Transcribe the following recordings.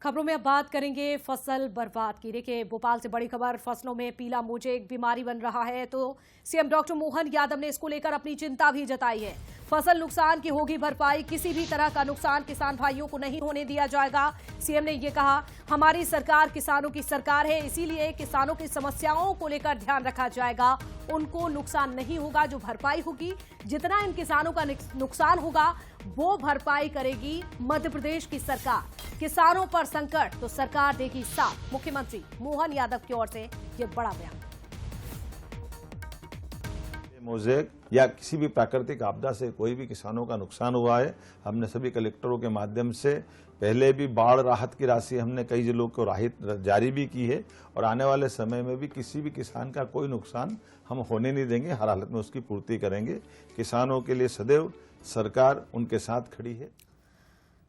खबरों में अब बात करेंगे फसल बर्बाद की। देखिए, भोपाल से बड़ी खबर, फसलों में पीला मोजेक बीमारी बन रहा है, तो सीएम डॉक्टर मोहन यादव ने इसको लेकर अपनी चिंता भी जताई है। फसल नुकसान की होगी भरपाई, किसी भी तरह का नुकसान किसान भाइयों को नहीं होने दिया जाएगा। सीएम ने ये कहा, हमारी सरकार किसानों की सरकार है, इसीलिए किसानों की समस्याओं को लेकर ध्यान रखा जाएगा। उनको नुकसान नहीं होगा, जो भरपाई होगी, जितना इन किसानों का नुकसान होगा वो भरपाई करेगी मध्य प्रदेश की सरकार। किसानों पर संकट तो सरकार देगी साथ। मुख्यमंत्री मोहन यादव की ओर से ये बड़ा बयान। मोजेक या किसी भी प्राकृतिक आपदा से कोई भी किसानों का नुकसान हुआ है, हमने सभी कलेक्टरों के माध्यम से पहले भी बाढ़ राहत की राशि हमने कई जिलों को राहत जारी भी की है और आने वाले समय में भी किसी भी किसान का कोई नुकसान हम होने नहीं देंगे। हर हालत में उसकी पूर्ति करेंगे। किसानों के लिए सदैव सरकार उनके साथ खड़ी है।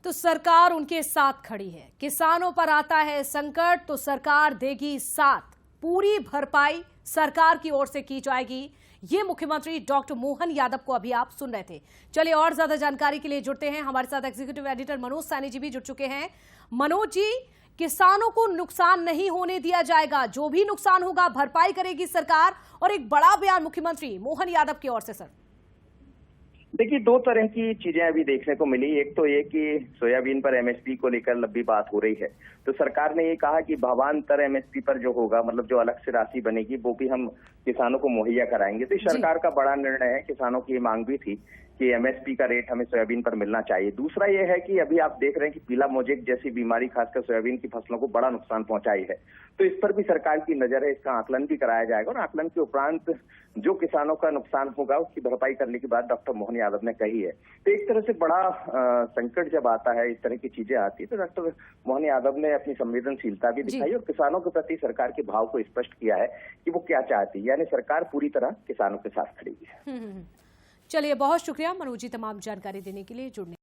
तो सरकार उनके साथ खड़ी है। किसानों पर आता है संकट तो सरकार देगी साथ। पूरी भरपाई सरकार की ओर से की जाएगी। ये मुख्यमंत्री डॉक्टर मोहन यादव को अभी आप सुन रहे थे। चलिए और ज्यादा जानकारी के लिए जुड़ते हैं, हमारे साथ एग्जीक्यूटिव एडिटर मनोज सैनी जी भी जुड़ चुके हैं। मनोज जी, किसानों को नुकसान नहीं होने दिया जाएगा, जो भी नुकसान होगा भरपाई करेगी सरकार, और एक बड़ा बयान मुख्यमंत्री मोहन यादव की ओर से। सर देखिए, दो तरह की चीजें अभी देखने को मिली। एक तो ये कि सोयाबीन पर एमएसपी को लेकर लंबी बात हो रही है, तो सरकार ने ये कहा कि भावांतर एमएसपी पर जो होगा, मतलब जो अलग से राशि बनेगी, वो भी हम किसानों को मुहैया कराएंगे। तो सरकार का बड़ा निर्णय है। किसानों की ये मांग भी थी कि एमएसपी का रेट हमें सोयाबीन पर मिलना चाहिए। दूसरा ये है कि अभी आप देख रहे हैं कि पीला मोजेक जैसी बीमारी खासकर सोयाबीन की फसलों को बड़ा नुकसान पहुंचाई है, तो इस पर भी सरकार की नजर है। इसका आकलन भी कराया जाएगा और आकलन के उपरांत जो किसानों का नुकसान होगा उसकी भरपाई करने की बात डॉक्टर मोहन यादव ने कही है। तो एक तरह से बड़ा संकट जब आता है, इस तरह की चीजें आती है, तो डॉक्टर मोहन यादव ने अपनी संवेदनशीलता भी दिखाई और किसानों के प्रति सरकार के भाव को स्पष्ट किया है कि वो क्या चाहती है। यानी सरकार पूरी तरह किसानों के साथ खड़ी है। चलिए, बहुत शुक्रिया मनोज जी तमाम जानकारी देने के लिए, जुड़ने